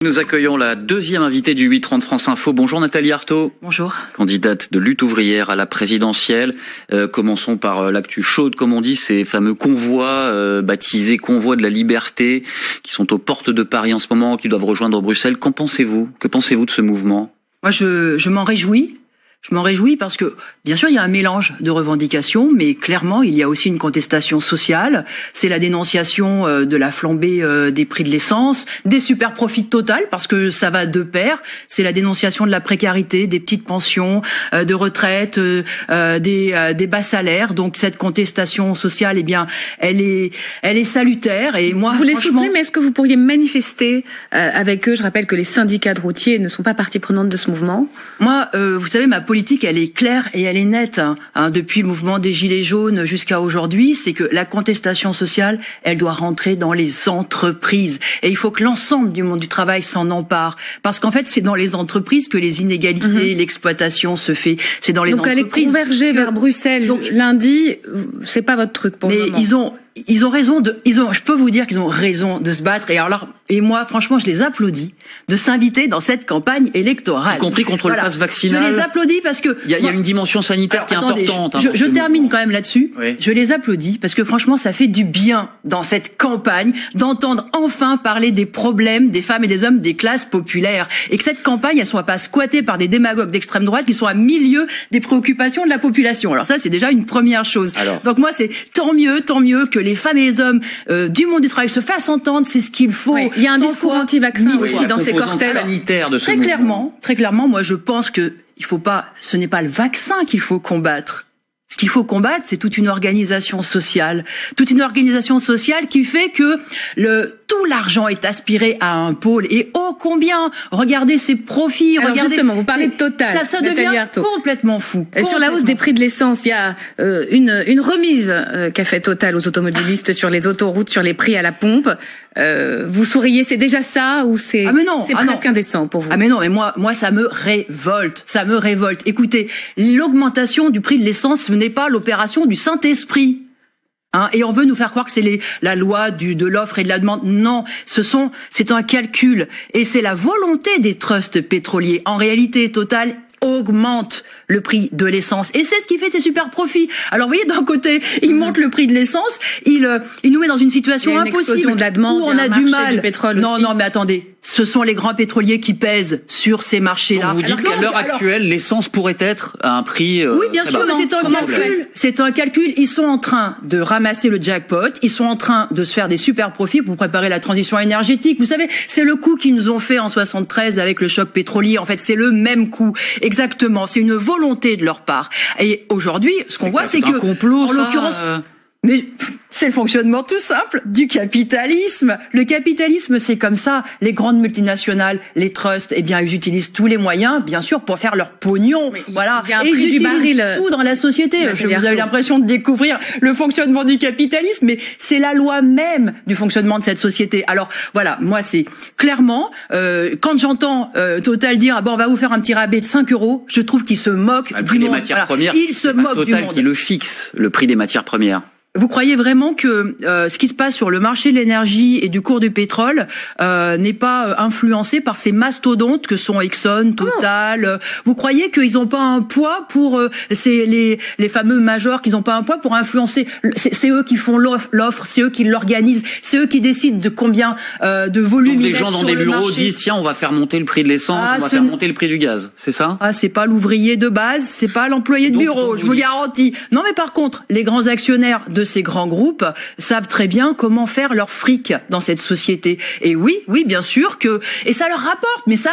Nous accueillons la deuxième invitée du 8h30 France Info. Bonjour Nathalie Arthaud. Bonjour. Candidate de lutte ouvrière à la présidentielle. Commençons par l'actu chaude, comme on dit, ces fameux convois baptisés convois de la liberté qui sont aux portes de Paris en ce moment, qui doivent rejoindre Bruxelles. Qu'en pensez-vous? Que pensez-vous de ce mouvement? Moi, je m'en réjouis. Je m'en réjouis parce que, bien sûr, il y a un mélange de revendications, mais clairement, il y a aussi une contestation sociale. C'est la dénonciation de la flambée des prix de l'essence, des super profits Total, parce que ça va de pair. C'est la dénonciation de la précarité, des petites pensions, de retraite, des bas salaires. Donc, cette contestation sociale, eh bien, elle est salutaire. Et moi, vous les soutenez, mais est-ce que vous pourriez manifester avec eux? Je rappelle que les syndicats de routiers ne sont pas partie prenante de ce mouvement. Moi, vous savez, ma politique, elle est claire et elle est nette. Depuis le mouvement des Gilets jaunes jusqu'à aujourd'hui, c'est que la contestation sociale, elle doit rentrer dans les entreprises. Et il faut que l'ensemble du monde du travail s'en empare. Parce qu'en fait, c'est dans les entreprises que les inégalités, l'exploitation se fait. C'est dans les entreprises. Donc aller converger vers Bruxelles lundi, c'est pas votre truc pour le moment. Mais ils ont raison je peux vous dire qu'ils ont raison de se battre. Et moi, franchement, je les applaudis de s'inviter dans cette campagne électorale. Y compris contre le pass vaccinal. Je les applaudis parce que il y a une dimension sanitaire qui est importante. Je termine quand même là-dessus. Oui. Je les applaudis parce que franchement, ça fait du bien dans cette campagne d'entendre enfin parler des problèmes des femmes et des hommes des classes populaires et que cette campagne, elle soit pas squattée par des démagogues d'extrême droite qui sont à milieu des préoccupations de la population. Alors ça, c'est déjà une première chose. Donc moi, c'est tant mieux que les femmes et les hommes du monde du travail se fassent entendre. C'est ce qu'il faut. Oui, il y a un discours anti-vaccin aussi dans ces cortèges. Sanitaire de ce très clairement, moi je pense que ce n'est pas le vaccin qu'il faut combattre. Ce qu'il faut combattre, c'est toute une organisation sociale qui fait que tout l'argent est aspiré à un pôle et ô combien, regardez ces profits, Alors regardez. Justement, vous parlez de Total. Ça devient complètement fou. Et sur la hausse des prix de l'essence, il y a une remise qu'a fait Total aux automobilistes sur les autoroutes, sur les prix à la pompe. Vous souriez, c'est déjà ça ou c'est presque indécent pour vous? Ah mais non, mais moi ça me révolte. Écoutez, l'augmentation du prix de l'essence, ce n'est pas l'opération du Saint-Esprit. Et on veut nous faire croire que c'est la loi de l'offre et de la demande. Non, c'est un calcul et c'est la volonté des trusts pétroliers. En réalité, Total augmente le prix de l'essence et c'est ce qui fait ses super profits. Alors vous voyez, d'un côté, il monte le prix de l'essence, il nous met dans une situation impossible de la demande, où on a du mal. Du pétrole non, mais attendez, ce sont les grands pétroliers qui pèsent sur ces marchés-là. Donc vous dites qu'à l'heure actuelle, l'essence pourrait être à un prix oui, bien sûr, mais c'est un calcul. C'est un calcul. Ils sont en train de ramasser le jackpot. Ils sont en train de se faire des super profits pour préparer la transition énergétique. Vous savez, c'est le coup qu'ils nous ont fait en 73 avec le choc pétrolier. En fait, c'est le même coup. Exactement. C'est une volonté de leur part. Et aujourd'hui, ce qu'on voit, c'est que, un complot, en l'occurrence, mais c'est le fonctionnement tout simple du capitalisme. Le capitalisme, c'est comme ça. Les grandes multinationales, les trusts, eh bien, ils utilisent tous les moyens, bien sûr, pour faire leur pognon. Voilà. Et ils utilisent tout dans la société. Vous avez l'impression de découvrir le fonctionnement du capitalisme, mais c'est la loi même du fonctionnement de cette société. Alors, voilà. Moi, c'est clairement, quand j'entends Total dire, on va vous faire un petit rabais de 5 €, je trouve qu'ils se moquent du monde. Matières premières. Ils se moquent du monde. Total qui le fixe, le prix des matières premières. Vous croyez vraiment que ce qui se passe sur le marché de l'énergie et du cours du pétrole n'est pas influencé par ces mastodontes que sont Exxon, Total? Vous croyez qu'ils n'ont pas un poids pour les fameux majors, qu'ils n'ont pas un poids pour influencer? C'est eux qui font l'offre, c'est eux qui l'organisent, c'est eux qui décident de combien de volume. Donc des gens dans des bureaux disent tiens, on va faire monter le prix de l'essence, on va faire monter le prix du gaz, c'est ça? C'est pas l'ouvrier de base, c'est pas l'employé de bureau, je vous garantis. Non, mais par contre, les grands actionnaires de ces grands groupes savent très bien comment faire leur fric dans cette société. Et oui, bien sûr et ça leur rapporte, mais ça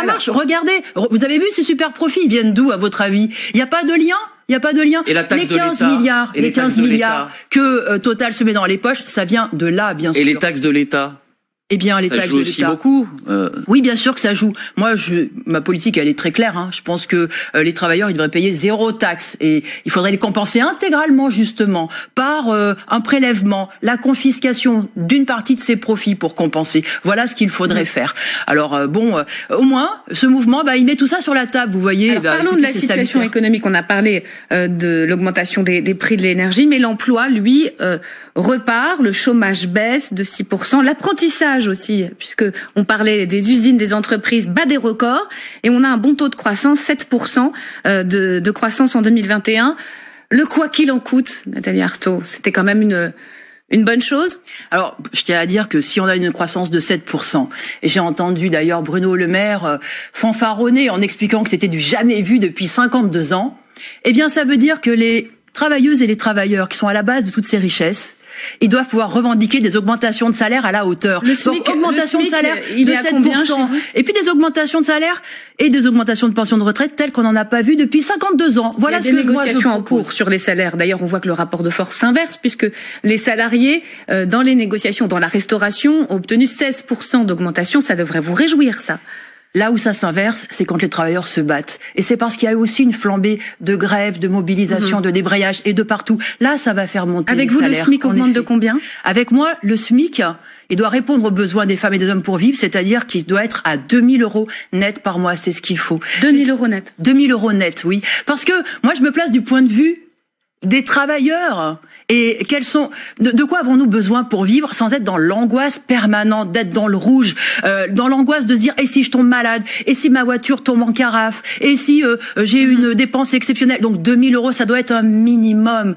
marche. Regardez, vous avez vu ces super profits, ils viennent d'où à votre avis? Il n'y a pas de lien. Et la taxe de l'État, les 15 milliards que Total se met dans les poches, ça vient de là, bien sûr. Et les taxes de l'État? Eh bien, les ça taxes joue de aussi l'État. Beaucoup. Oui, bien sûr que ça joue. Moi, ma politique, elle est très claire. Je pense que les travailleurs, ils devraient payer 0 taxe et il faudrait les compenser intégralement, justement, par un prélèvement, la confiscation d'une partie de ces profits pour compenser. Voilà ce qu'il faudrait faire. Alors au moins, ce mouvement, il met tout ça sur la table. Vous voyez. Alors, parlons de la situation économique. On a parlé de l'augmentation des prix de l'énergie, mais l'emploi, lui, repart. Le chômage baisse de 6%. L'apprentissage chômage aussi, puisque on parlait des usines, des entreprises, bat des records, et on a un bon taux de croissance, 7% de croissance en 2021. Le quoi qu'il en coûte, Nathalie Arthaud, c'était quand même une bonne chose? Alors, je tiens à dire que si on a une croissance de 7%, et j'ai entendu d'ailleurs Bruno Le Maire fanfaronner en expliquant que c'était du jamais vu depuis 52 ans, eh bien ça veut dire que les travailleuses et les travailleurs qui sont à la base de toutes ces richesses, ils doivent pouvoir revendiquer des augmentations de salaire à la hauteur. Donc augmentation de salaire de 7%, et puis des augmentations de salaire et des augmentations de pension de retraite telles qu'on n'en a pas vu depuis 52 ans. Voilà ce que moi je propose. Il y a des négociations en cours sur les salaires. D'ailleurs, on voit que le rapport de force s'inverse, puisque les salariés, dans les négociations, dans la restauration, ont obtenu 16% d'augmentation. Ça devrait vous réjouir, ça. Là où ça s'inverse, c'est quand les travailleurs se battent. Et c'est parce qu'il y a eu aussi une flambée de grève, de mobilisation, de débrayage et de partout. Là, ça va faire monter les salaires. Avec vous, le SMIC augmente de combien? Avec moi, le SMIC, il doit répondre aux besoins des femmes et des hommes pour vivre, c'est-à-dire qu'il doit être à 2000 € net par mois. C'est ce qu'il faut. 2000 € net? 2000 € net, oui. Parce que moi, je me place du point de vue des travailleurs. Et de quoi avons-nous besoin pour vivre sans être dans l'angoisse permanente, d'être dans le rouge, dans l'angoisse de se dire, et si je tombe malade, et si ma voiture tombe en carafe, et si j'ai une dépense exceptionnelle. Donc 2000 €, ça doit être un minimum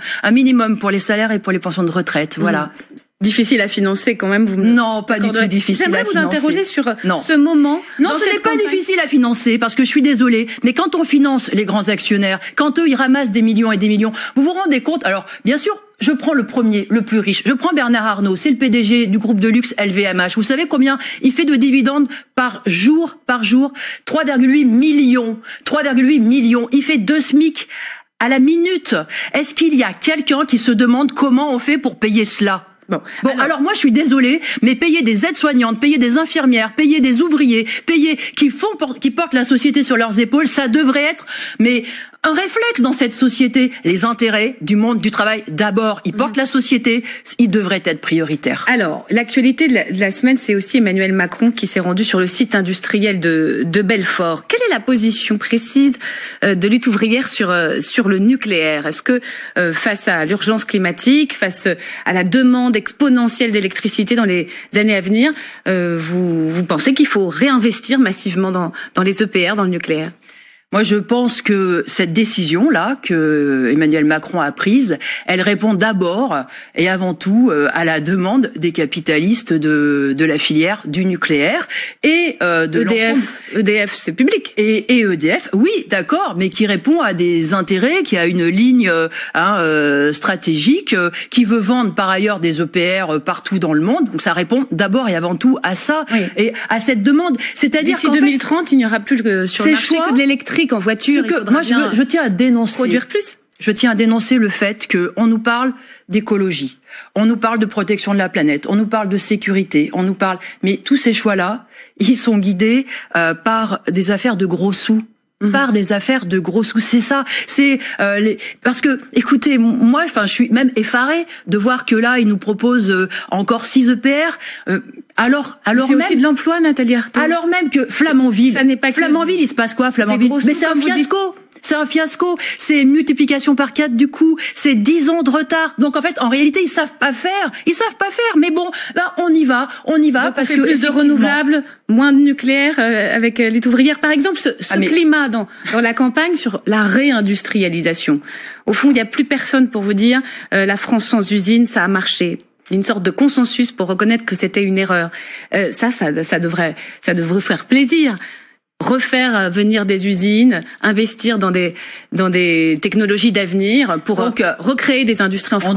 pour les salaires et pour les pensions de retraite. Voilà. Difficile à financer quand même. Non, pas du tout difficile à financer. J'aimerais vous interroger sur ce moment. Non, ce n'est pas difficile à financer, parce que je suis désolée, mais quand on finance les grands actionnaires, quand eux ils ramassent des millions et des millions, vous vous rendez compte? Alors, bien sûr, je prends le premier, le plus riche. Je prends Bernard Arnault, c'est le PDG du groupe de luxe LVMH. Vous savez combien il fait de dividendes par jour? 3,8 millions. 3,8 millions. Il fait 2 SMIC à la minute. Est-ce qu'il y a quelqu'un qui se demande comment on fait pour payer cela? Bon, alors moi je suis désolée, mais payer des aides-soignantes, payer des infirmières, payer des ouvriers, payer qui portent la société sur leurs épaules, ça devrait être un réflexe dans cette société. Les intérêts du monde du travail, d'abord, ils portent la société, ils devraient être prioritaires. Alors, l'actualité de la semaine, c'est aussi Emmanuel Macron qui s'est rendu sur le site industriel de Belfort. Quelle est la position précise de lutte ouvrière sur le nucléaire? Est-ce que face à l'urgence climatique, face à la demande exponentielle d'électricité dans les années à venir, vous pensez qu'il faut réinvestir massivement dans les EPR, dans le nucléaire? Moi, je pense que cette décision-là que Emmanuel Macron a prise, elle répond d'abord et avant tout à la demande des capitalistes de la filière du nucléaire et de EDF, c'est public. Et EDF, oui, d'accord, mais qui répond à des intérêts, qui a une ligne stratégique, qui veut vendre par ailleurs des EPR partout dans le monde. Donc ça répond d'abord et avant tout à ça et à cette demande. C'est-à-dire d'ici 2030, il n'y aura plus sur le marché que de l'électrique en voiture. Moi, je tiens à dénoncer. Produire plus. Je tiens à dénoncer le fait qu'on nous parle d'écologie, on nous parle de protection de la planète, on nous parle de sécurité, mais tous ces choix-là, ils sont guidés par des affaires de gros sous. Par des affaires de gros sous, c'est ça. Parce que, écoutez, moi, je suis même effarée de voir que là, ils nous proposent encore 6 EPR. Alors c'est même aussi de l'emploi, Nathalie Arthaud. Alors même que Flamanville, il se passe quoi, Flamanville? Mais c'est un fiasco. C'est un fiasco, c'est multiplication par 4 du coût, c'est 10 ans de retard. Donc en fait, en réalité, ils savent pas faire, mais bon, on y va donc parce que plus de renouvelables, moins de nucléaire avec les ouvrières par exemple, ce climat dans la campagne sur la réindustrialisation. Au fond, il y a plus personne pour vous dire la France sans usine, ça a marché. Une sorte de consensus pour reconnaître que c'était une erreur. Ça devrait faire plaisir. Refaire venir des usines, investir dans des technologies d'avenir pour recréer des industries en France.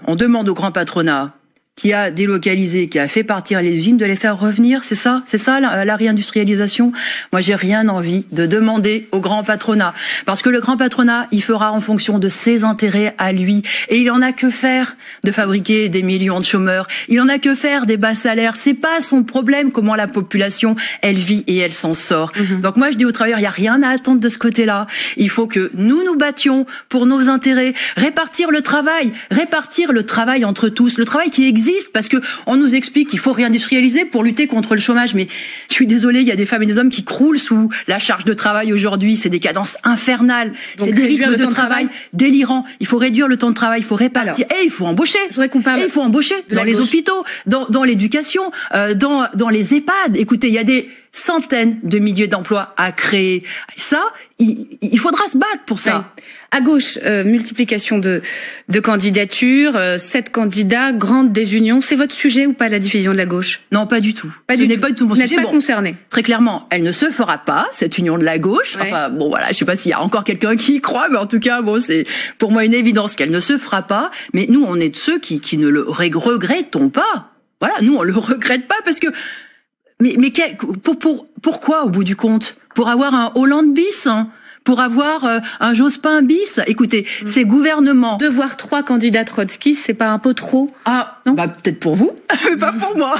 On demande au grand patronat qui a délocalisé, qui a fait partir les usines, de les faire revenir, c'est ça la réindustrialisation. Moi, j'ai rien envie de demander au grand patronat, parce que le grand patronat, il fera en fonction de ses intérêts à lui, et il en a que faire de fabriquer des millions de chômeurs, il en a que faire des bas salaires. C'est pas son problème comment la population elle vit et elle s'en sort. Donc moi, je dis aux travailleurs, il y a rien à attendre de ce côté-là. Il faut que nous battions pour nos intérêts, répartir le travail entre tous, le travail qui existe existe, parce que on nous explique qu'il faut réindustrialiser pour lutter contre le chômage. Mais je suis désolée, il y a des femmes et des hommes qui croulent sous la charge de travail aujourd'hui. C'est des cadences infernales. C'est des rythmes de travail délirants. Il faut réduire le temps de travail, il faut répartir. Et il faut embaucher. Je voudrais qu'on parle. Et il faut embaucher dans les hôpitaux, dans l'éducation, dans les EHPAD. Écoutez, il y a des centaines de milliers d'emplois à créer. Ça, il faudra se battre pour ça. Oui. À gauche, multiplication de candidatures, 7 candidats, grande désunion. C'est votre sujet ou pas, la division de la gauche? Non, pas du tout. Ce n'est pas du tout mon sujet. Vous n'êtes pas concerné. Très clairement, elle ne se fera pas, cette union de la gauche. Ouais. Enfin, bon, voilà, je sais pas s'il y a encore quelqu'un qui y croit, mais en tout cas, bon, c'est pour moi une évidence qu'elle ne se fera pas. Mais nous, on est de ceux qui ne le regrettons pas. Voilà, nous, on le regrette pas parce que mais pourquoi au bout du compte? Pour avoir un Hollande bis, hein, pour avoir un Jospin bis. Écoutez, ces gouvernements... 2 voire 3 candidats Trotsky, c'est pas un peu trop? Ah, non, bah peut-être pour vous, mais pas pour moi.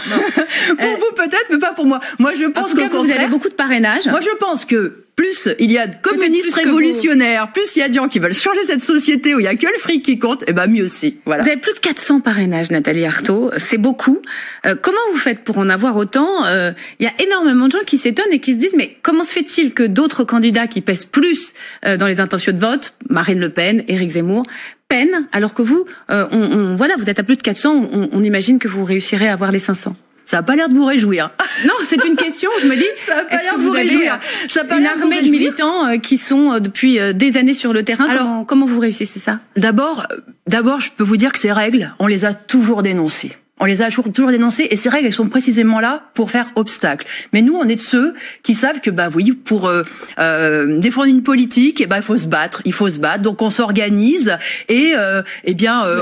Pour vous peut-être, mais pas pour moi. Moi, je pense que vous avez beaucoup de parrainage. Moi, je pense que plus il y a de communistes révolutionnaires, plus il y a de gens qui veulent changer cette société où il y a que le fric qui compte, et ben mieux aussi. Voilà. Vous avez plus de 400 parrainages, Nathalie Arthaud, c'est beaucoup. Comment vous faites pour en avoir autant? Il y a énormément de gens qui s'étonnent et qui se disent mais comment se fait-il que d'autres candidats qui pèsent plus dans les intentions de vote, Marine Le Pen, Éric Zemmour, peinent, alors que vous, voilà, vous êtes à plus de 400, on imagine que vous réussirez à avoir les 500. Ça a pas l'air de vous réjouir. Non, c'est une question, je me dis. Ça a pas l'air de vous réjouir. Ça a pas une armée de militants qui sont depuis des années sur le terrain. Alors, comment vous réussissez ça? D'abord, je peux vous dire que ces règles, on les a toujours dénoncées. On les a toujours dénoncées et ces règles, elles sont précisément là pour faire obstacle. Mais nous, on est de ceux qui savent que, bah oui, pour défendre une politique, il faut se battre. Il faut se battre. Donc on s'organise et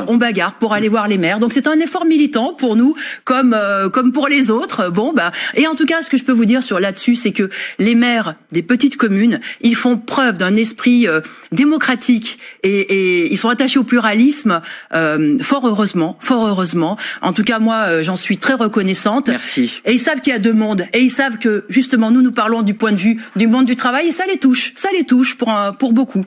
on bagarre pour aller voir les maires. Donc c'est un effort militant pour nous, comme pour les autres. Bon, bah et en tout cas, ce que je peux vous dire là-dessus, c'est que les maires des petites communes, ils font preuve d'un esprit démocratique et ils sont attachés au pluralisme. Fort heureusement. En tout cas, moi, j'en suis très reconnaissante. Merci. Et ils savent qu'il y a 2 mondes. Et ils savent que, justement, nous parlons du point de vue du monde du travail et ça les touche. Ça les touche pour beaucoup.